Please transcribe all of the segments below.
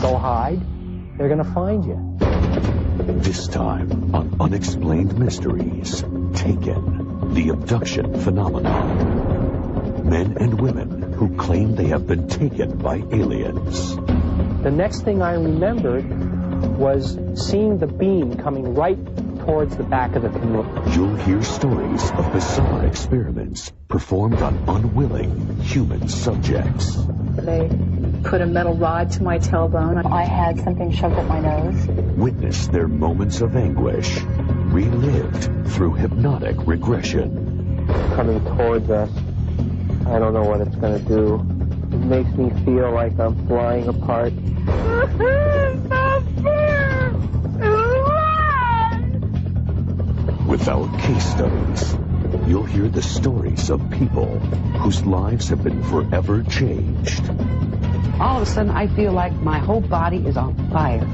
Go hide. They're going to find you. This time on Unexplained Mysteries, Taken, the abduction phenomenon. Men and women who claim they have been taken by aliens. The next thing I remembered was seeing the beam coming right towards the back of the canoe. You'll hear stories of bizarre experiments performed on unwilling human subjects. They put a metal rod to my tailbone. I had something shoved up my nose. Witness their moments of anguish, relived through hypnotic regression. Coming towards us. I don't know what it's going to do. It makes me feel like I'm flying apart. With our case studies, you'll hear the stories of people whose lives have been forever changed. All of a sudden, I feel like my whole body is on fire.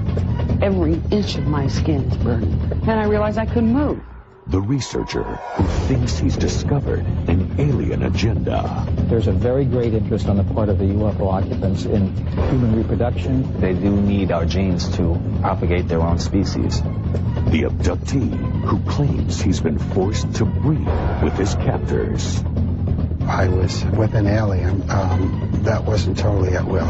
Every inch of my skin is burning. And I realized I couldn't move. The researcher who thinks he's discovered an alien agenda. There's a very great interest on the part of the UFO occupants in human reproduction. They do need our genes to propagate their own species. The abductee who claims he's been forced to breed with his captors. I was with an alien that wasn't totally at will.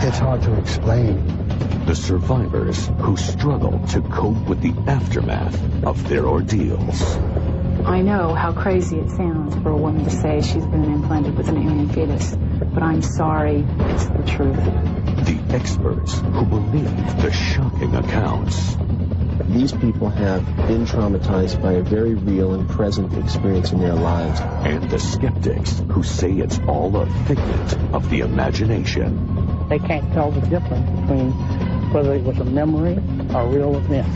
It's hard to explain. The survivors who struggle to cope with the aftermath of their ordeals. I know how crazy it sounds for a woman to say she's been implanted with an alien fetus, but I'm sorry, it's the truth. The experts who believe the shocking accounts. These people have been traumatized by a very real and present experience in their lives. And the skeptics who say it's all a figment of the imagination. They can't tell the difference between whether it was a memory or a real event.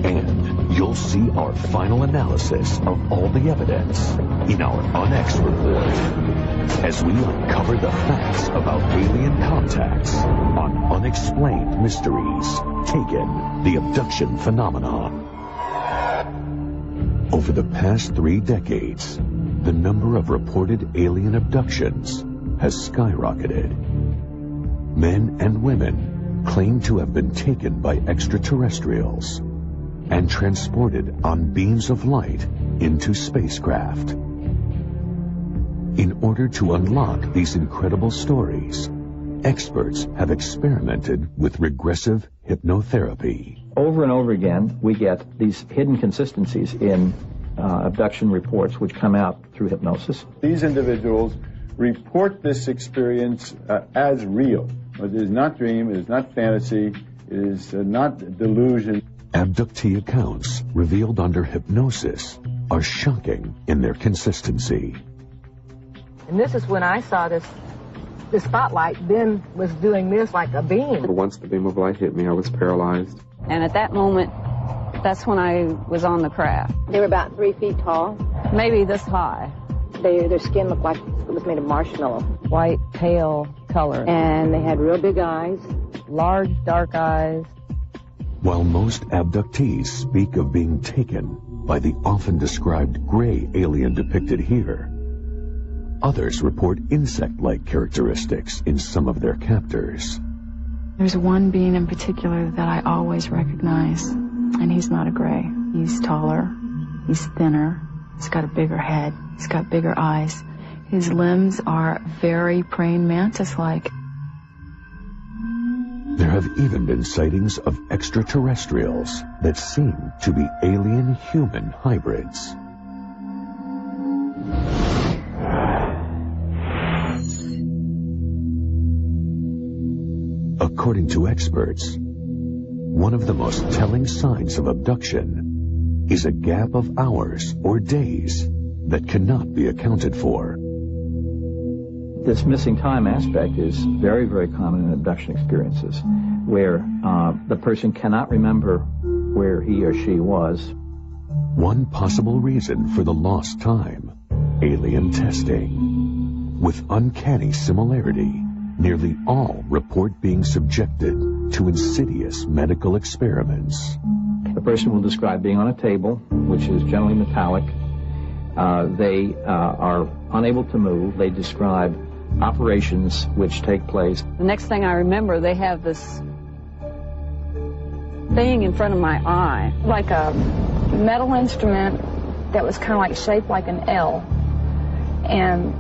And you'll see our final analysis of all the evidence in our UNX report as we uncover the facts about alien contacts on Unexplained Mysteries, Taken, the abduction phenomenon. Over the past 3 decades, the number of reported alien abductions has skyrocketed. Men and women claim to have been taken by extraterrestrials and transported on beams of light into spacecraft. In order to unlock these incredible stories, experts have experimented with regressive hypnotherapy. Over and over again, we get these hidden consistencies in abduction reports which come out through hypnosis. These individuals report this experience as real. It is not dream, it is not fantasy, it is not delusion. Abductee accounts revealed under hypnosis are shocking in their consistency. And this is when I saw this spotlight then was doing this like a beam. Once the beam of light hit me, I was paralyzed. And at that moment, that's when I was on the craft. They were about 3 feet tall. Maybe this high. Their skin looked like it was made of marshmallow. White, pale color. And they had real big eyes. Large, dark eyes. While most abductees speak of being taken by the often described gray alien depicted here, others report insect-like characteristics in some of their captors. There's one being in particular that I always recognize, and he's not a gray. He's taller, he's thinner, he's got a bigger head, he's got bigger eyes. His limbs are very praying mantis-like. There have even been sightings of extraterrestrials that seem to be alien-human hybrids. According to experts, one of the most telling signs of abduction is a gap of hours or days that cannot be accounted for. This missing time aspect is very, very common in abduction experiences, where the person cannot remember where he or she was. One possible reason for the lost time, alien testing. With uncanny similarity, nearly all report being subjected to insidious medical experiments. The person will describe being on a table, which is generally metallic. They are unable to move. They describe operations which take place. The next thing I remember, they have this thing in front of my eye, like a metal instrument that was kind of like shaped like an L, and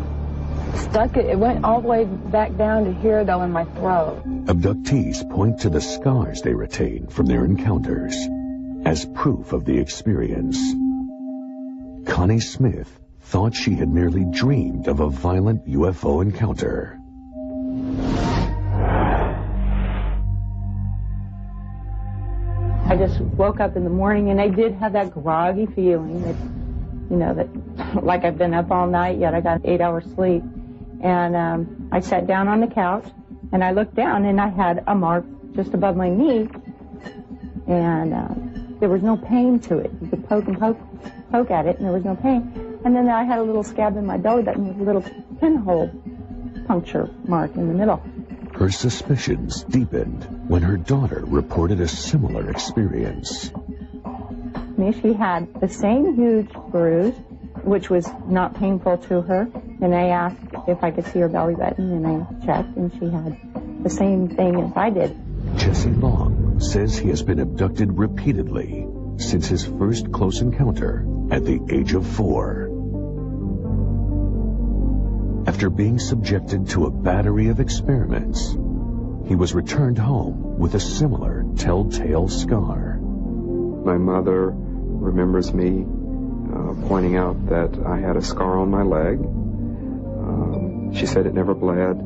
stuck it. It went all the way back down to here, though, in my throat. Abductees point to the scars they retain from their encounters as proof of the experience. Connie Smith thought she had merely dreamed of a violent UFO encounter. I just woke up in the morning and I did have that groggy feeling that, you know, that like I've been up all night, yet I got 8 hours sleep. And I sat down on the couch and I looked down and I had a mark just above my knee, and there was no pain to it. You could poke and poke at it and there was no pain. And then I had a little scab in my belly button with a little pinhole puncture mark in the middle. Her suspicions deepened when her daughter reported a similar experience. She had the same huge bruise, which was not painful to her, and I asked if I could see her belly button, and I checked, and she had the same thing as I did. Jesse Long says he has been abducted repeatedly since his first close encounter at the age of 4. After being subjected to a battery of experiments, he was returned home with a similar telltale scar. My mother remembers me pointing out that I had a scar on my leg. She said it never bled.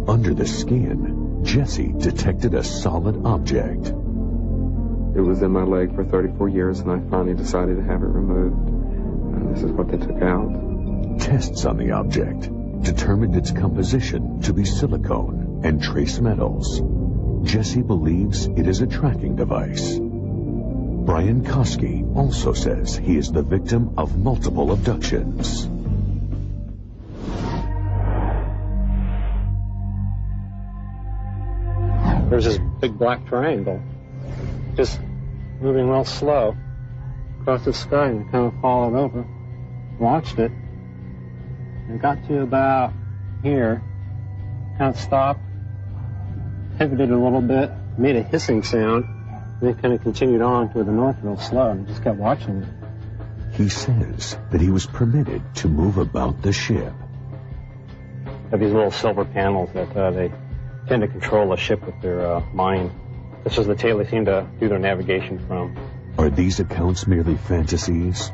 Under the skin, Jesse detected a solid object. It was in my leg for 34 years, and I finally decided to have it removed. And this is what they took out. Tests on the object determined its composition to be silicone and trace metals. Jesse believes it is a tracking device. Brian Koski also says he is the victim of multiple abductions. There's this big black triangle, just moving real slow across the sky, and I kind of followed over, watched it, and got to about here, kind of stopped, pivoted a little bit, made a hissing sound, and then kind of continued on to the north real slow, and just kept watching it. He says that he was permitted to move about the ship. Have these little silver panels that they tend to control the ship with their mind. This is the tail they seem to do their navigation from. Are these accounts merely fantasies,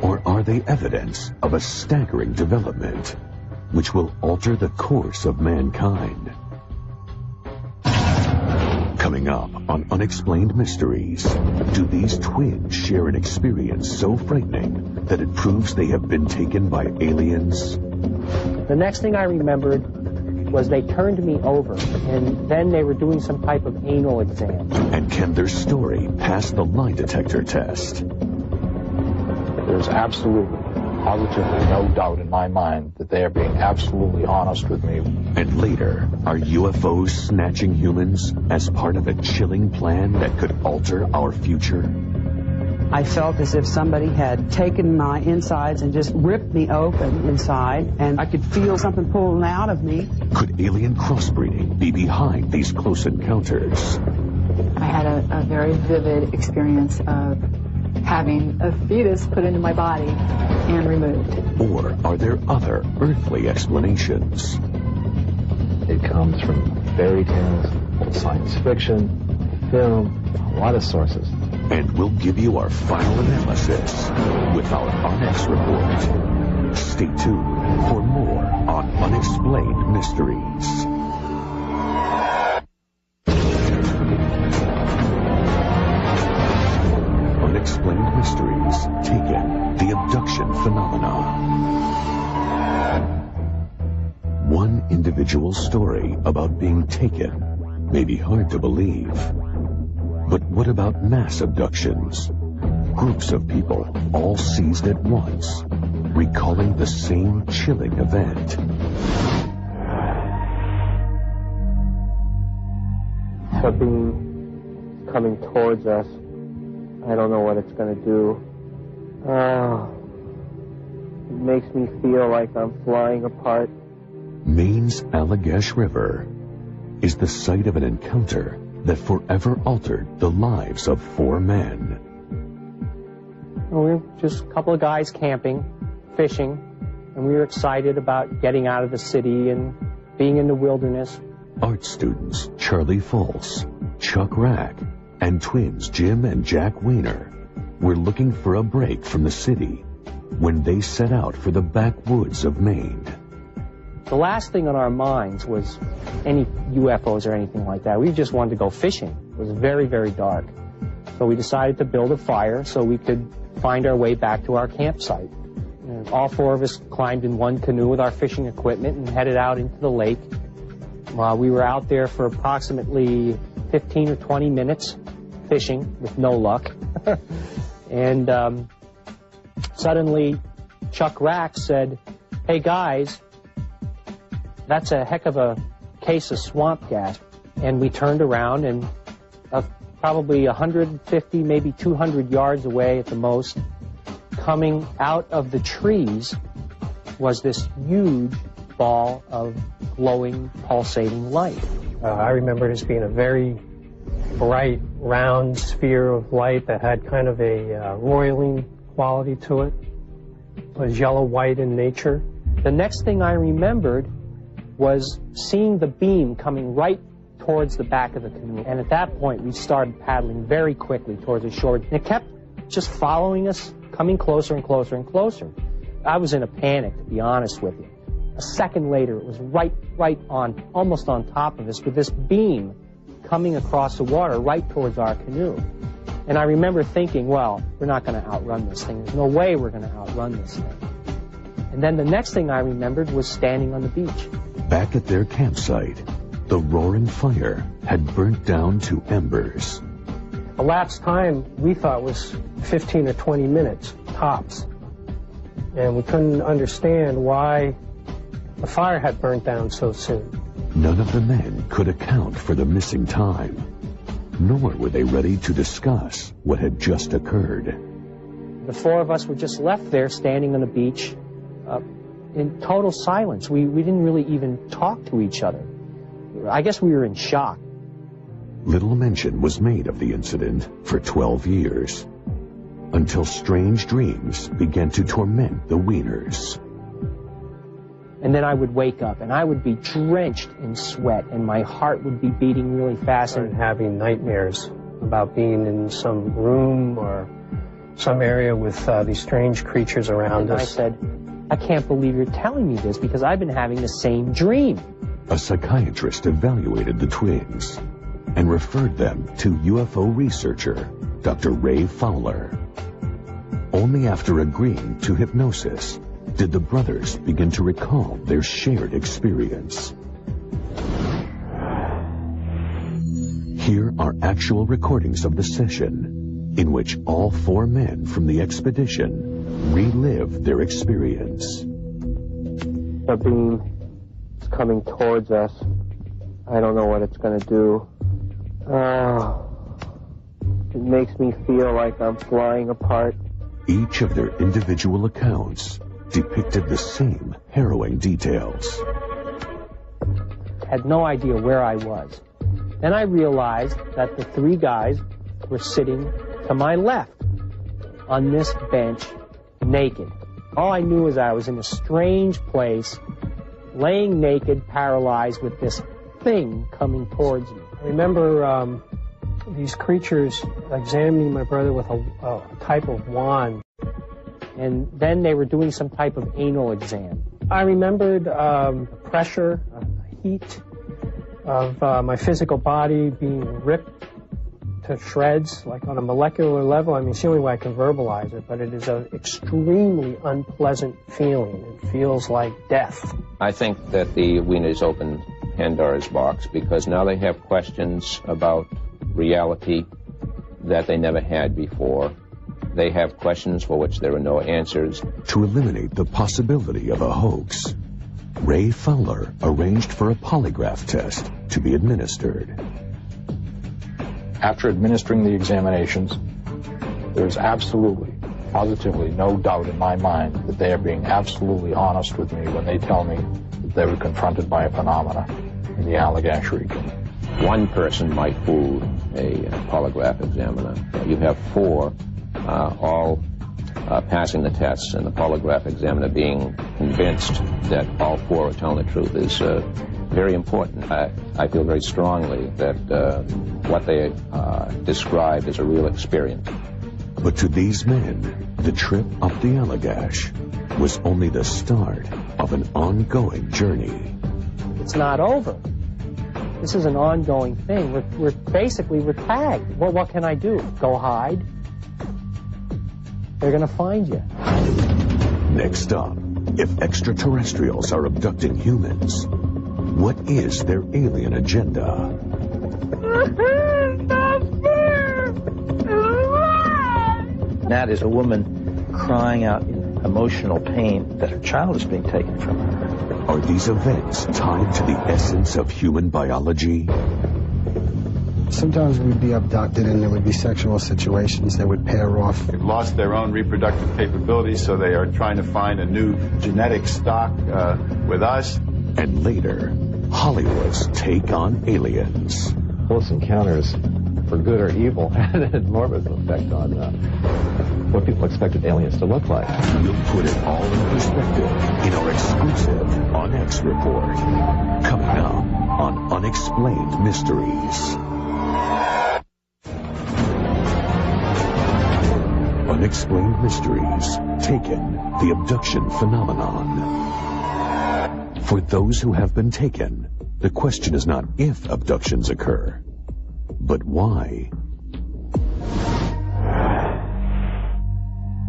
or are they evidence of a staggering development which will alter the course of mankind? Coming up on Unexplained Mysteries, do these twins share an experience so frightening that it proves they have been taken by aliens? The next thing I remembered was they turned me over, and then they were doing some type of anal exam. And can their story pass the lie detector test? There's absolutely, positively no doubt in my mind that they are being absolutely honest with me. And later, are UFOs snatching humans as part of a chilling plan that could alter our future? I felt as if somebody had taken my insides and just ripped me open inside, and I could feel something pulling out of me. Could alien crossbreeding be behind these close encounters? I had a very vivid experience of having a fetus put into my body and removed. Or are there other earthly explanations? It comes from fairy tales, science fiction, film, a lot of sources. And we'll give you our final analysis with our Onyx report. Stay tuned for more on Unexplained Mysteries. Unexplained Mysteries, Taken, the Abduction Phenomena. One individual story about being taken may be hard to believe. But what about mass abductions? Groups of people all seized at once, recalling the same chilling event. The beam coming towards us. I don't know what it's going to do. It makes me feel like I'm flying apart. Maine's Allagash River is the site of an encounter that forever altered the lives of 4 men. We were just a couple of guys camping, fishing, and we were excited about getting out of the city and being in the wilderness. Art students Charlie Foltz, Chuck Rack, and twins Jim and Jack Weiner were looking for a break from the city when they set out for the backwoods of Maine. The last thing on our minds was any UFOs or anything like that. We just wanted to go fishing. It was very, very dark. So we decided to build a fire so we could find our way back to our campsite. And all 4 of us climbed in one canoe with our fishing equipment and headed out into the lake. We were out there for approximately 15 or 20 minutes fishing with no luck. And suddenly Chuck Rack said, "Hey guys, that's a heck of a case of swamp gas." And we turned around, and probably 150, maybe 200 yards away at the most, coming out of the trees was this huge ball of glowing, pulsating light. I remember it as being a very bright, round sphere of light that had kind of a roiling quality to it. It was yellow-white in nature. The next thing I remembered was seeing the beam coming right towards the back of the canoe. And at that point, we started paddling very quickly towards the shore. And it kept just following us, coming closer and closer and closer. I was in a panic, to be honest with you. A second later, it was right on, almost on top of us, with this beam coming across the water right towards our canoe. And I remember thinking, well, we're not going to outrun this thing. There's no way we're going to outrun this thing. And then the next thing I remembered was standing on the beach. Back at their campsite, the roaring fire had burnt down to embers. Elapsed time we thought was 15 or 20 minutes, tops. And we couldn't understand why the fire had burnt down so soon. None of the men could account for the missing time, nor were they ready to discuss what had just occurred. The 4 of us were just left there standing on the beach in total silence. We didn't really even talk to each other. I guess we were in shock. Little mention was made of the incident for 12 years, until strange dreams began to torment the Weiners. And then I would wake up, and I would be drenched in sweat, and my heart would be beating really fast. And having nightmares about being in some room or some area with these strange creatures around us. I said, I can't believe you're telling me this, because I've been having the same dream. A psychiatrist evaluated the twins and referred them to UFO researcher Dr. Ray Fowler. Only after agreeing to hypnosis did the brothers begin to recall their shared experience. Here are actual recordings of the session in which all 4 men from the expedition relived their experience. A beam is coming towards us. I don't know what it's going to do. It makes me feel like I'm flying apart. Each of their individual accounts depicted the same harrowing details. Had no idea where I was. Then I realized that the 3 guys were sitting to my left on this bench, naked. All I knew was I was in a strange place, laying naked, paralyzed, with this thing coming towards me. I remember these creatures examining my brother with a type of wand. And then they were doing some type of anal exam. I remembered the pressure, heat of my physical body being ripped to shreds, like on a molecular level. I mean, it's the only way I can verbalize it, but it is an extremely unpleasant feeling. It feels like death. I think that the Weiners opened Pandora's box because now they have questions about reality that they never had before. They have questions for which there are no answers. To eliminate the possibility of a hoax, Ray Fowler arranged for a polygraph test to be administered. After administering the examinations, there's absolutely, positively no doubt in my mind that they are being absolutely honest with me when they tell me that they were confronted by a phenomena in the Allagash region. One person might fool a polygraph examiner. You have four all passing the tests, and the polygraph examiner being convinced that all four are telling the truth is very important. I feel very strongly that what they described is a real experience. But to these men, the trip up the Allagash was only the start of an ongoing journey. It's not over. This is an ongoing thing. We're tagged. What can I do? Go hide? They're going to find you. Next up, if extraterrestrials are abducting humans, what is their alien agenda? That is a woman crying out in emotional pain that her child is being taken from her. Are these events tied to the essence of human biology? Sometimes we'd be abducted and there would be sexual situations that would pair off. They've lost their own reproductive capabilities, so they are trying to find a new genetic stock with us. And later, Hollywood's take on aliens. Close Encounters, for good or evil, had an enormous effect on what people expected aliens to look like. We'll put it all in perspective in our exclusive On X report. Coming up on Unexplained Mysteries. Unexplained Mysteries, Taken, the Abduction Phenomenon. For those who have been taken, the question is not if abductions occur, but why.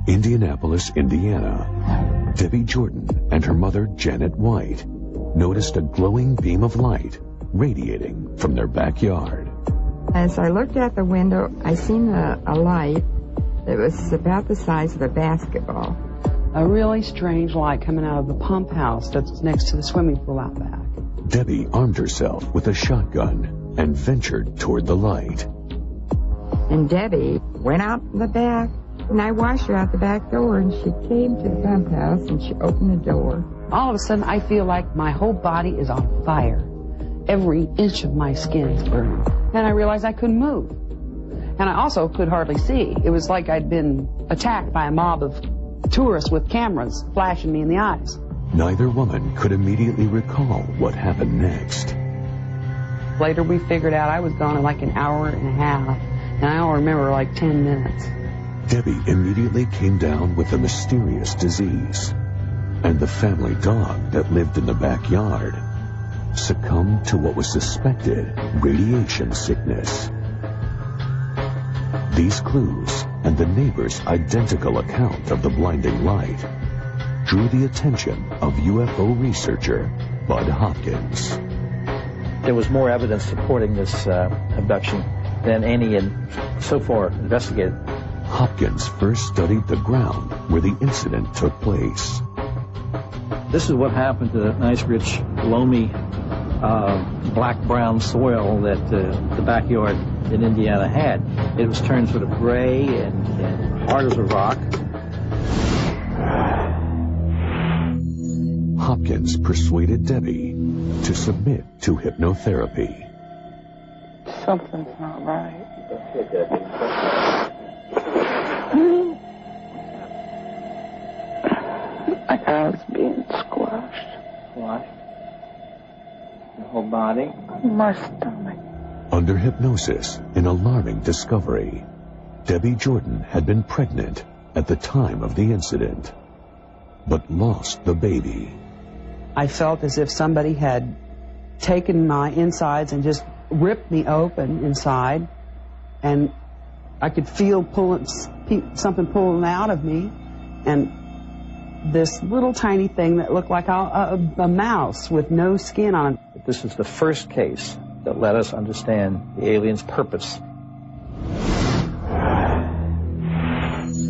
Indianapolis, Indiana. Debbie Jordan and her mother, Janet White, noticed a glowing beam of light radiating from their backyard. As I looked out the window, I seen a light that was about the size of a basketball. A really strange light coming out of the pump house that's next to the swimming pool out back. Debbie armed herself with a shotgun and ventured toward the light. And Debbie went out in the back, and I watched her out the back door, and she came to the pump house, and she opened the door. All of a sudden, I feel like my whole body is on fire. Every inch of my skin is burning. And I realized I couldn't move. And I also could hardly see. It was like I'd been attacked by a mob of tourists with cameras flashing me in the eyes. Neither woman could immediately recall what happened next. Later we figured out I was gone in like an hour and a half, and I only remember like 10 minutes. Debbie immediately came down with a mysterious disease, and the family dog that lived in the backyard succumbed to what was suspected radiation sickness. These clues and the neighbor's identical account of the blinding light drew the attention of UFO researcher Bud Hopkins. There was more evidence supporting this abduction than any so far investigated. Hopkins first studied the ground where the incident took place. This is what happened to that nice, rich, loamy, black-brown soil that the backyard in Indiana had. It was turned sort of gray and hard as a rock. Hopkins persuaded Debbie to submit to hypnotherapy. Something's not right. My guy's being squashed. Squashed? Your whole body? My stomach. Under hypnosis, an alarming discovery. Debbie Jordan had been pregnant at the time of the incident, but lost the baby. I felt as if somebody had taken my insides and just ripped me open inside, and I could feel something pulling out of me, and this little tiny thing that looked like a mouse with no skin on it. This is the first case that let us understand the alien's purpose.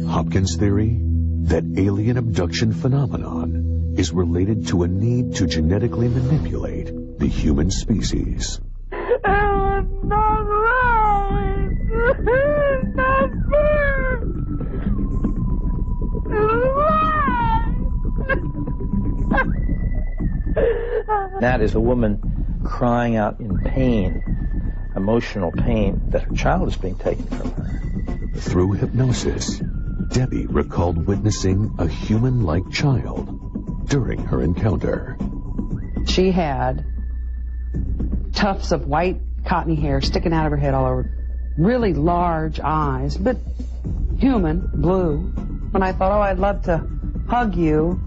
Hopkins' theory that alien abduction phenomenon is related to a need to genetically manipulate the human species. That is a woman crying out in pain emotional pain that her child is being taken from her. Through hypnosis, Debbie recalled witnessing a human-like child during her encounter. She had tufts of white cottony hair sticking out of her head all over, really large eyes, but human, blue. When I thought, oh, I'd love to hug you,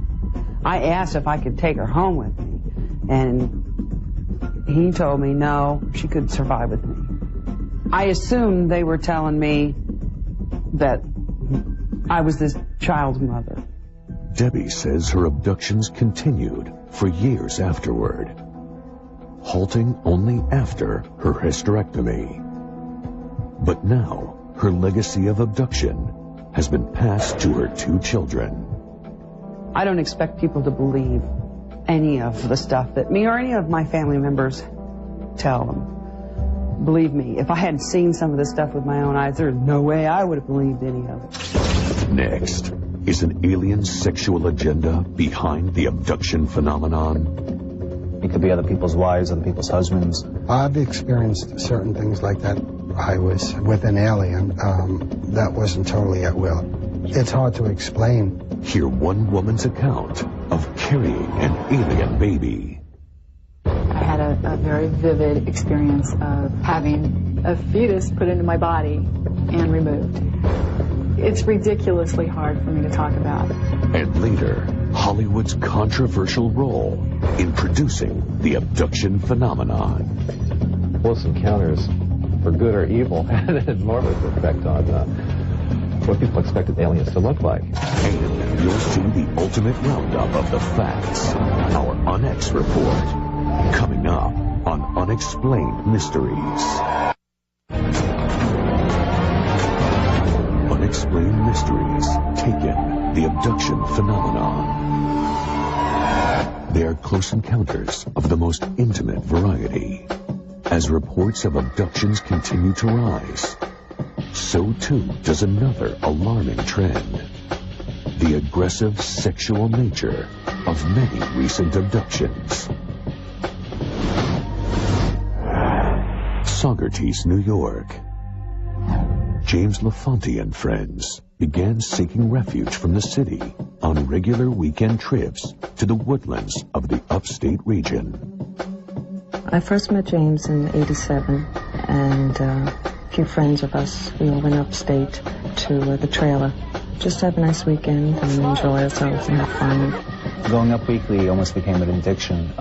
I asked if I could take her home with me, and he told me no, she could survive with me. I assumed they were telling me that I was this child's mother. Debbie says her abductions continued for years afterward, halting only after her hysterectomy. But now, her legacy of abduction has been passed to her 2 children. I don't expect people to believe any of the stuff that me or any of my family members tell them. Believe me, if I hadn't seen some of this stuff with my own eyes, there's no way I would have believed any of it. Next, is an alien sexual agenda behind the abduction phenomenon? It could be other people's wives, other people's husbands. I've experienced certain things like that. I was with an alien that wasn't totally at will. It's hard to explain. Hear one woman's account of carrying an alien baby. I had a very vivid experience of having a fetus put into my body and removed. It's ridiculously hard for me to talk about. And later, Hollywood's controversial role in producing the abduction phenomenon. Close encounters, for good or evil, had an enormous effect on what people expected aliens to look like. And you'll see the ultimate roundup of the facts, our UNX report, coming up on Unexplained Mysteries. Unexplained Mysteries, Taken, the abduction phenomenon. They are close encounters of the most intimate variety. As reports of abductions continue to rise, so too does another alarming trend: the aggressive sexual nature of many recent abductions. Saugerties, New York. James LaFonte and friends began seeking refuge from the city on regular weekend trips to the woodlands of the upstate region. I first met James in '87, and a few friends of us, we all went upstate to the trailer just to have a nice weekend and enjoy ourselves and have fun. Going up weekly almost became an addiction.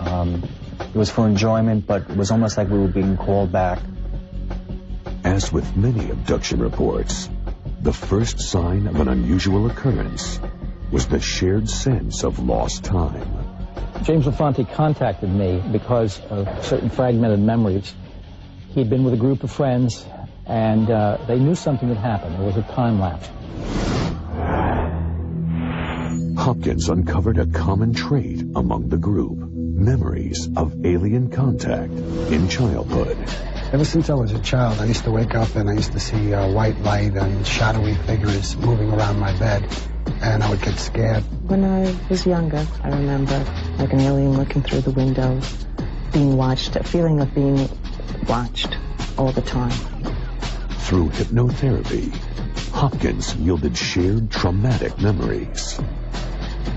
It was for enjoyment, but it was almost like we were being called back. As with many abduction reports, the first sign of an unusual occurrence was the shared sense of lost time. James LaFonte contacted me because of certain fragmented memories. He'd been with a group of friends, and they knew something had happened. There was a time lapse. Hopkins uncovered a common trait among the group: memories of alien contact in childhood. Ever since I was a child, I used to wake up and I used to see white light and shadowy figures moving around my bed, and I would get scared. When I was younger, I remember like an alien looking through the window, being watched, a feeling of being watched all the time. Through hypnotherapy, Hopkins yielded shared traumatic memories.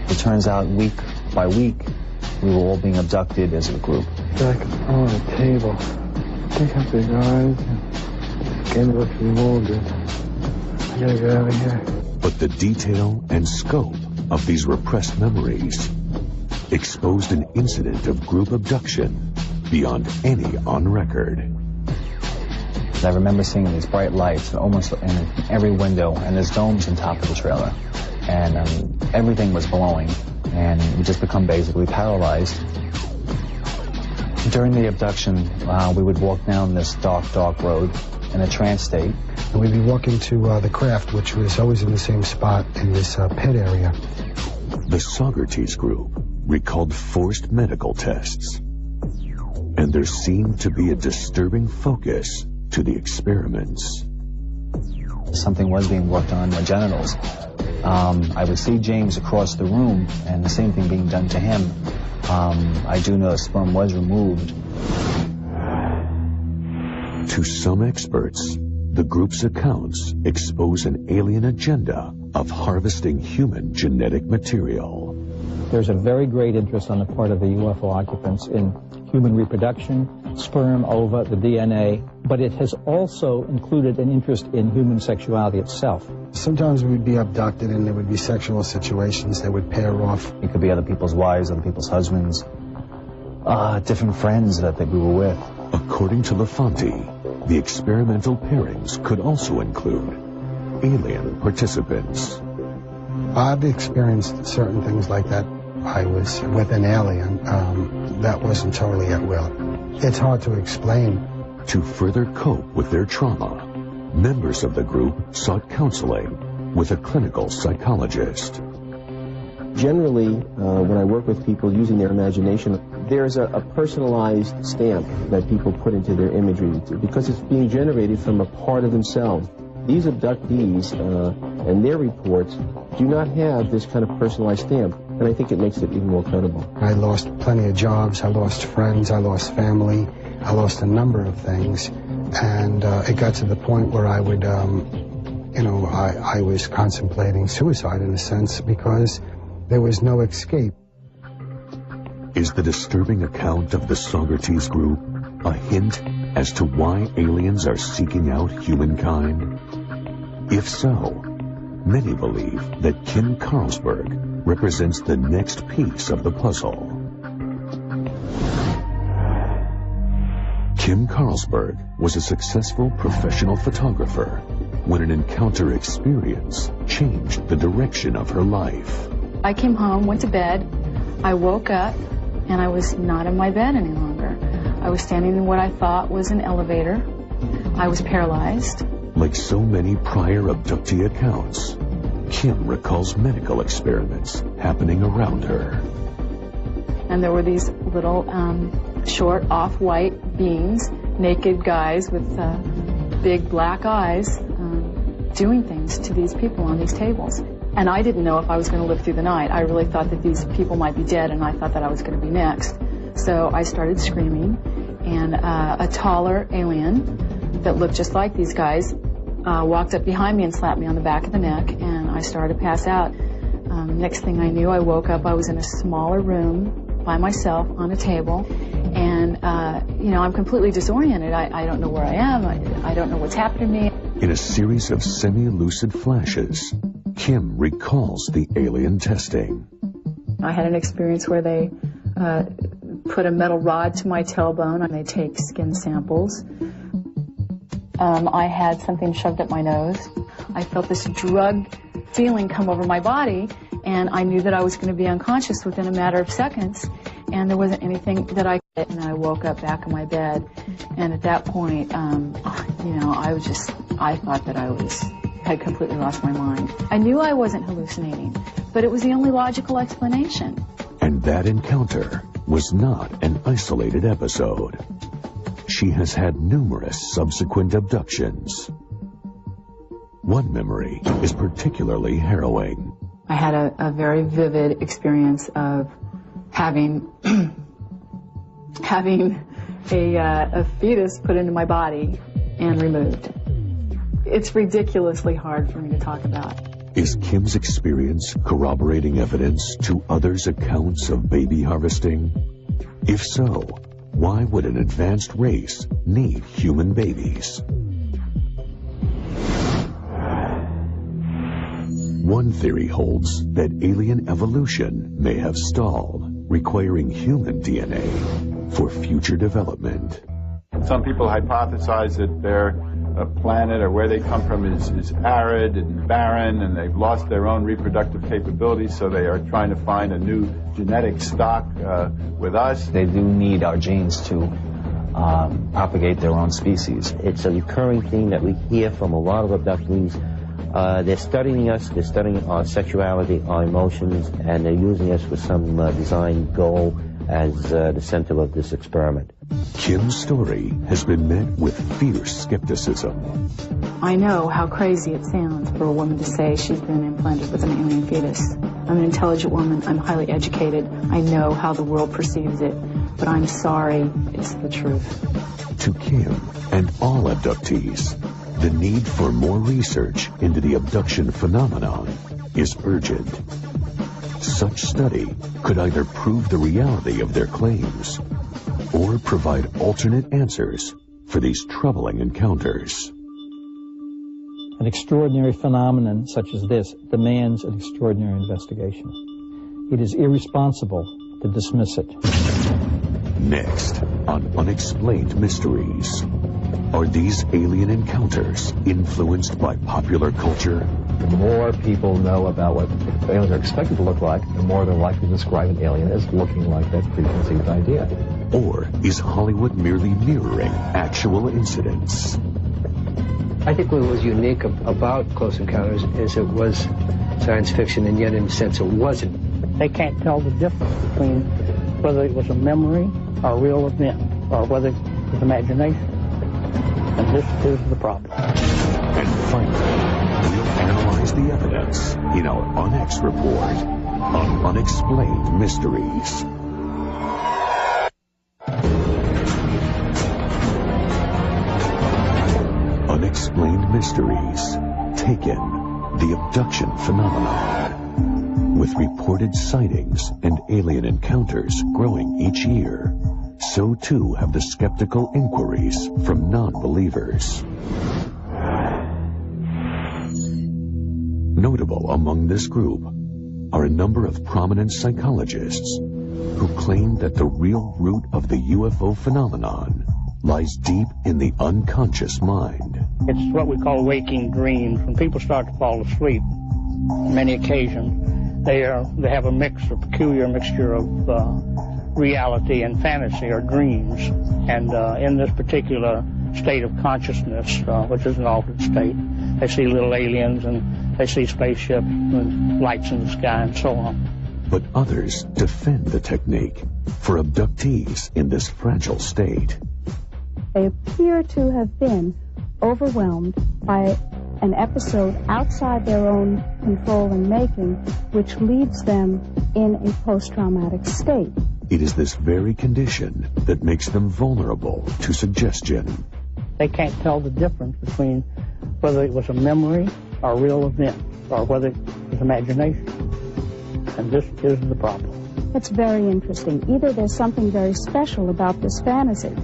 It turns out week by week, we were all being abducted as a group. Back on the table. They have big eyes. Skin looks molded. I gotta get out of here. But the detail and scope of these repressed memories exposed an incident of group abduction beyond any on record. I remember seeing these bright lights almost in every window, and there's domes on top of the trailer. And everything was glowing, and we just become basically paralyzed. During the abduction, we would walk down this dark road in a trance state. And we'd be walking to the craft, which was always in the same spot in this pit area. The Saugerties group recalled forced medical tests, and there seemed to be a disturbing focus to the experiments. Something was being worked on my genitals. I would see James across the room, and the same thing being done to him. I do know sperm was removed. To some experts, the group's accounts expose an alien agenda of harvesting human genetic material. There's a very great interest on the part of the UFO occupants in human reproduction, sperm, ova, the DNA, but it has also included an interest in human sexuality itself. Sometimes we'd be abducted and there would be sexual situations that would pair off. It could be other people's wives, other people's husbands, different friends that we were with. According to LaFonte, the experimental pairings could also include alien participants. I've experienced certain things like that. I was with an alien that wasn't totally at will. It's hard to explain. To further cope with their trauma, members of the group sought counseling with a clinical psychologist. Generally, when I work with people using their imagination, there's a personalized stamp that people put into their imagery because it's being generated from a part of themselves. These abductees and their reports do not have this kind of personalized stamp, and I think it makes it even more credible. I lost plenty of jobs, I lost friends, I lost family, I lost a number of things, and it got to the point where I would, I was contemplating suicide in a sense because there was no escape. Is the disturbing account of the Socrates group a hint as to why aliens are seeking out humankind? If so, many believe that Kim Carlsberg represents the next piece of the puzzle. Kim Carlsberg was a successful professional photographer when an encounter experience changed the direction of her life. I came home, went to bed, I woke up, and I was not in my bed any longer. I was standing in what I thought was an elevator. I was paralyzed. Like so many prior abductee accounts, Kim recalls medical experiments happening around her. And there were these little short off-white beings, naked guys with big black eyes doing things to these people on these tables. And I didn't know if I was going to live through the night. I really thought that these people might be dead, and I thought that I was going to be next. So I started screaming, and a taller alien that looked just like these guys walked up behind me and slapped me on the back of the neck, and I started to pass out. Next thing I knew, I woke up. I was in a smaller room by myself on a table, and I'm completely disoriented. I don't know where I am. I don't know what's happened to me. In a series of semi-lucid flashes, Kim recalls the alien testing. I had an experience where they put a metal rod to my tailbone and they take skin samples. I had something shoved up my nose. I felt this drug feeling come over my body, and I knew that I was going to be unconscious within a matter of seconds, and there wasn't anything that I could. And I woke up back in my bed, and at that point, I thought that I had completely lost my mind. I knew I wasn't hallucinating, but it was the only logical explanation. And that encounter was not an isolated episode. She has had numerous subsequent abductions. One memory is particularly harrowing. I had a very vivid experience of having a fetus put into my body and removed. It's ridiculously hard for me to talk about. Is Kim's experience corroborating evidence to others' accounts of baby harvesting? If so, why would an advanced race need human babies? One theory holds that alien evolution may have stalled, requiring human DNA for future development. Some people hypothesize that their planet or where they come from is arid and barren, and they've lost their own reproductive capabilities, so they are trying to find a new genetic stock with us. They do need our genes to propagate their own species. It's a recurring theme that we hear from a lot of abductees. They're studying us, they're studying our sexuality, our emotions, and they're using us for some design goal as the center of this experiment. Kim's story has been met with fierce skepticism. I know how crazy it sounds for a woman to say she's been implanted with an alien fetus. I'm an intelligent woman, I'm highly educated, I know how the world perceives it, but I'm sorry, it's the truth. To Kim and all abductees, the need for more research into the abduction phenomenon is urgent. Such study could either prove the reality of their claims or provide alternate answers for these troubling encounters. An extraordinary phenomenon such as this demands an extraordinary investigation. It is irresponsible to dismiss it. Next, on Unexplained Mysteries. Are these alien encounters influenced by popular culture? The more people know about what aliens are expected to look like, the more they're likely to describe an alien as looking like that preconceived idea. Or is Hollywood merely mirroring actual incidents? I think what was unique about Close Encounters is it was science fiction, and yet in a sense it wasn't. They can't tell the difference between whether it was a memory or a real event, or whether it was imagination. And this is the problem. And finally, we'll analyze the evidence in our UNX report on Unexplained Mysteries. Unexplained Mysteries. Taken. The abduction phenomenon. With reported sightings and alien encounters growing each year, so too have the skeptical inquiries from non-believers. Notable among this group are a number of prominent psychologists who claim that the real root of the UFO phenomenon lies deep in the unconscious mind. It's what we call waking dreams. When people start to fall asleep, on many occasions, they have a peculiar mixture of reality and fantasy or dreams. And in this particular state of consciousness, which is an altered state, they see little aliens and they see spaceships and lights in the sky and so on. But others defend the technique for abductees in this fragile state. They appear to have been overwhelmed by an episode outside their own control and making, which leaves them in a post-traumatic state. It is this very condition that makes them vulnerable to suggestion. They can't tell the difference between whether it was a memory or a real event, or whether it was imagination. And this is the problem. It's very interesting. Either there's something very special about this fantasy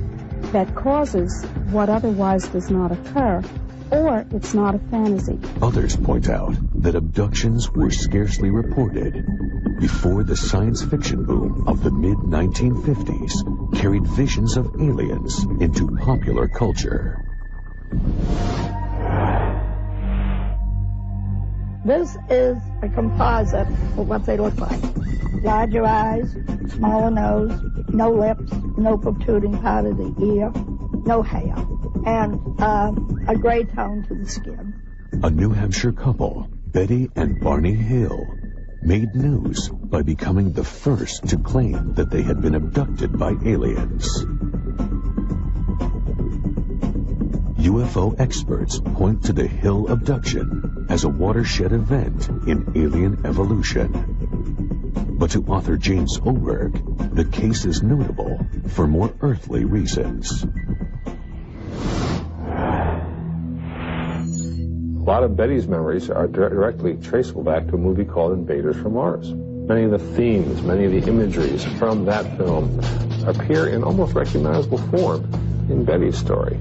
that causes what otherwise does not occur, or it's not a fantasy. Others point out that abductions were scarcely reported before the science fiction boom of the mid-1950s carried visions of aliens into popular culture. This is a composite of what they look like. Larger eyes, smaller nose, no lips, no protruding part of the ear, no hair, and a gray tone to the skin. A New Hampshire couple, Betty and Barney Hill, made news by becoming the first to claim that they had been abducted by aliens. UFO experts point to the Hill abduction as a watershed event in alien evolution. But to author James Oberg, the case is notable for more earthly reasons. A lot of Betty's memories are directly traceable back to a movie called Invaders from Mars. Many of the themes, many of the imageries from that film appear in almost recognizable form in Betty's story.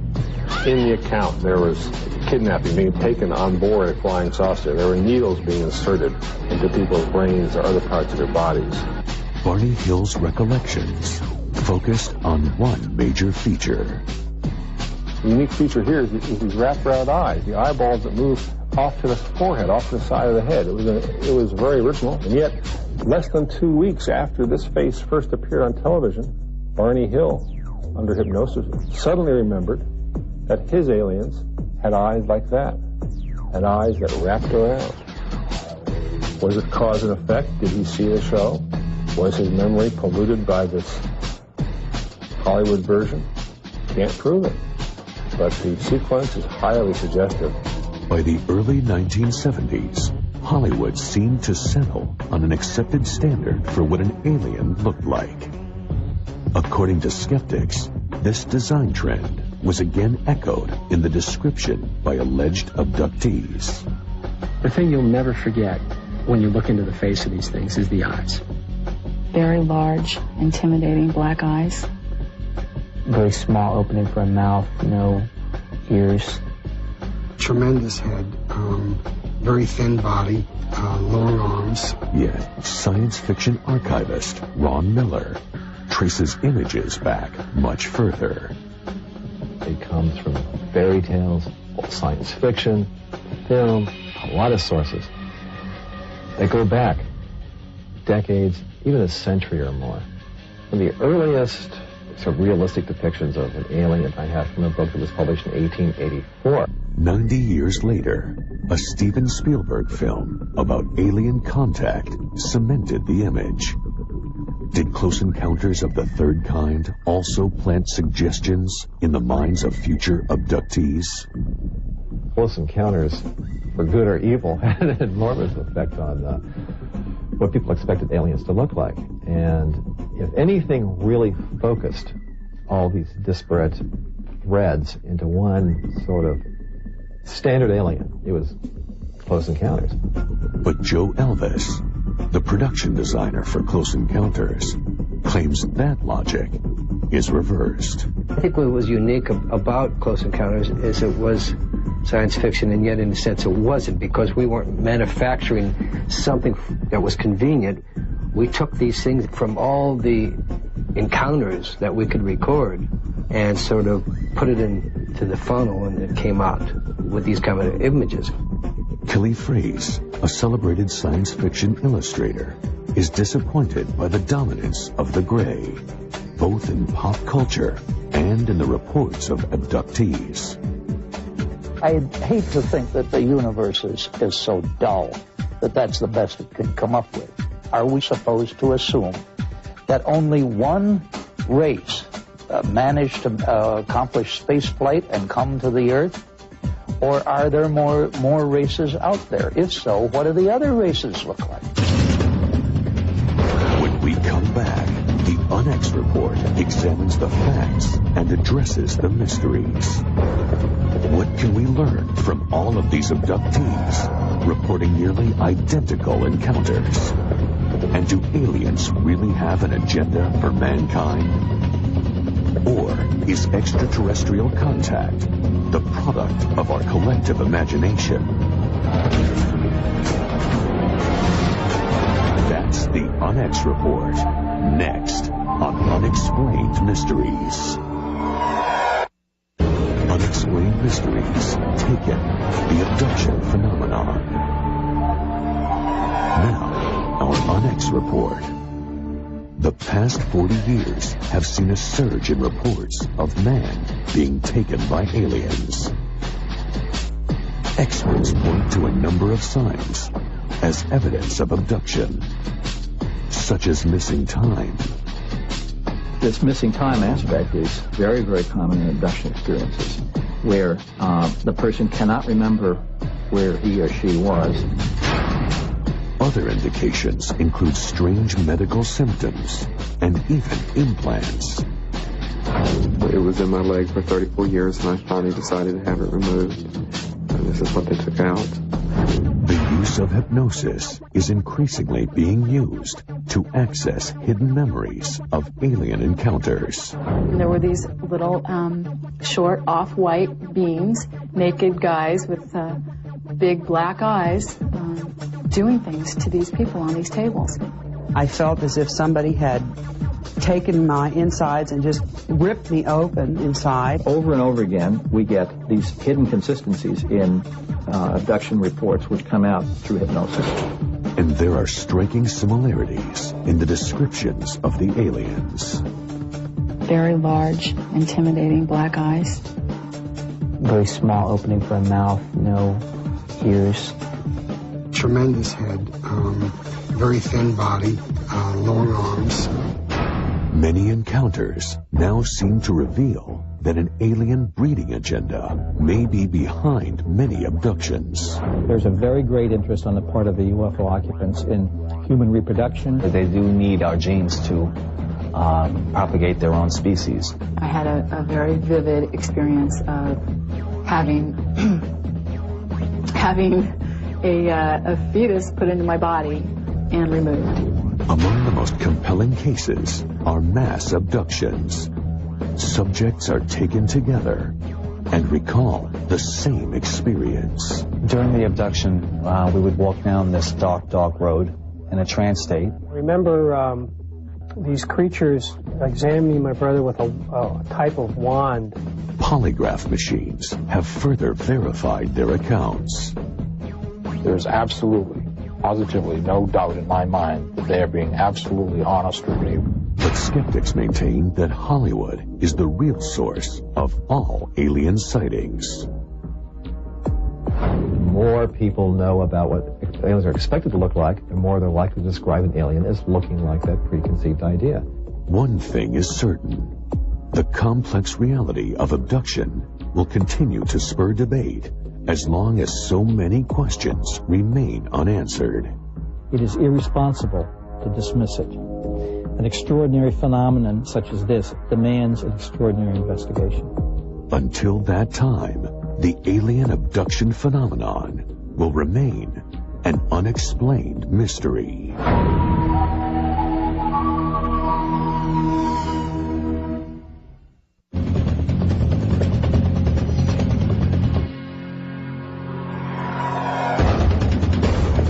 In the account, there was kidnapping, being taken on board a flying saucer. There were needles being inserted into people's brains or other parts of their bodies. Barney Hill's recollections focused on one major feature. The unique feature here is these wrapped-around eyes, the eyeballs that move off to the forehead, off to the side of the head. It was very original, and yet less than 2 weeks after this face first appeared on television, Barney Hill, under hypnosis, suddenly remembered that his aliens had eyes like that, had eyes that wrapped around. Was it cause and effect? Did he see the show? Was his memory polluted by this Hollywood version? Can't prove it, but the sequence is highly suggestive. By the early 1970s, Hollywood seemed to settle on an accepted standard for what an alien looked like. According to skeptics, this design trend was again echoed in the description by alleged abductees. The thing you'll never forget when you look into the face of these things is the eyes. Very large, intimidating black eyes. Very small opening for a mouth, no ears. Tremendous head, very thin body, long arms. Yet, science fiction archivist Ron Miller traces images back much further. It comes from fairy tales, science fiction, film, a lot of sources. They go back decades, even a century or more. And the earliest sort of realistic depictions of an alien I have from a book that was published in 1884. 90 years later, a Steven Spielberg film about alien contact cemented the image. Did Close Encounters of the Third Kind also plant suggestions in the minds of future abductees? Close Encounters, for good or evil, had an enormous effect on what people expected aliens to look like. And if anything really focused all these disparate threads into one sort of standard alien, it was Close Encounters. But Joe Elvis, the production designer for Close Encounters, claims that logic is reversed. I think what was unique about Close Encounters is it was science fiction, and yet in a sense it wasn't, because we weren't manufacturing something that was convenient. We took these things from all the encounters that we could record and sort of put it into the funnel, and it came out with these kind of images. Tilly Fraze, a celebrated science fiction illustrator, is disappointed by the dominance of the gray, both in pop culture and in the reports of abductees. I hate to think that the universe is so dull that that's the best it can come up with. Are we supposed to assume that only one race managed to accomplish space flight and come to the Earth? Or are there more races out there? If so, what do the other races look like? When we come back, the UNX report examines the facts and addresses the mysteries. What can we learn from all of these abductees reporting nearly identical encounters? And do aliens really have an agenda for mankind? Or is extraterrestrial contact the product of our collective imagination? That's the UNX report, next on Unexplained Mysteries. Unexplained Mysteries, Taken, the Abduction Phenomenon. Now, our UNX report. The past 40 years have seen a surge in reports of man being taken by aliens. Experts point to a number of signs as evidence of abduction, such as missing time. This missing time aspect is very, very common in abduction experiences, where the person cannot remember where he or she was. Other indications include strange medical symptoms and even implants. It was in my leg for 34 years, and I finally decided to have it removed. And this is what they took out. The use of hypnosis is increasingly being used to access hidden memories of alien encounters. And there were these little short off-white beings, naked guys with big black eyes, doing things to these people on these tables. I felt as if somebody had taken my insides and just ripped me open inside. Over and over again, we get these hidden consistencies in abduction reports which come out through hypnosis. And there are striking similarities in the descriptions of the aliens. Very large, intimidating black eyes. Very small opening for a mouth, no ears. Tremendous head, very thin body, long arms. Many encounters now seem to reveal that an alien breeding agenda may be behind many abductions. There's a very great interest on the part of the UFO occupants in human reproduction. They do need our genes to propagate their own species. I had a very vivid experience of having a fetus put into my body and removed. Among the most compelling cases are mass abductions. Subjects are taken together and recall the same experience. During the abduction, we would walk down this dark road in a trance state. Remember these creatures examining my brother with a type of wand. Polygraph machines have further verified their accounts. There's absolutely, positively no doubt in my mind that they are being absolutely honest with me. But skeptics maintain that Hollywood is the real source of all alien sightings. The more people know about what aliens are expected to look like, the more they're likely to describe an alien as looking like that preconceived idea. One thing is certain. The complex reality of abduction will continue to spur debate as long as so many questions remain unanswered. It is irresponsible to dismiss it. An extraordinary phenomenon such as this demands an extraordinary investigation. Until that time, the alien abduction phenomenon will remain an unexplained mystery.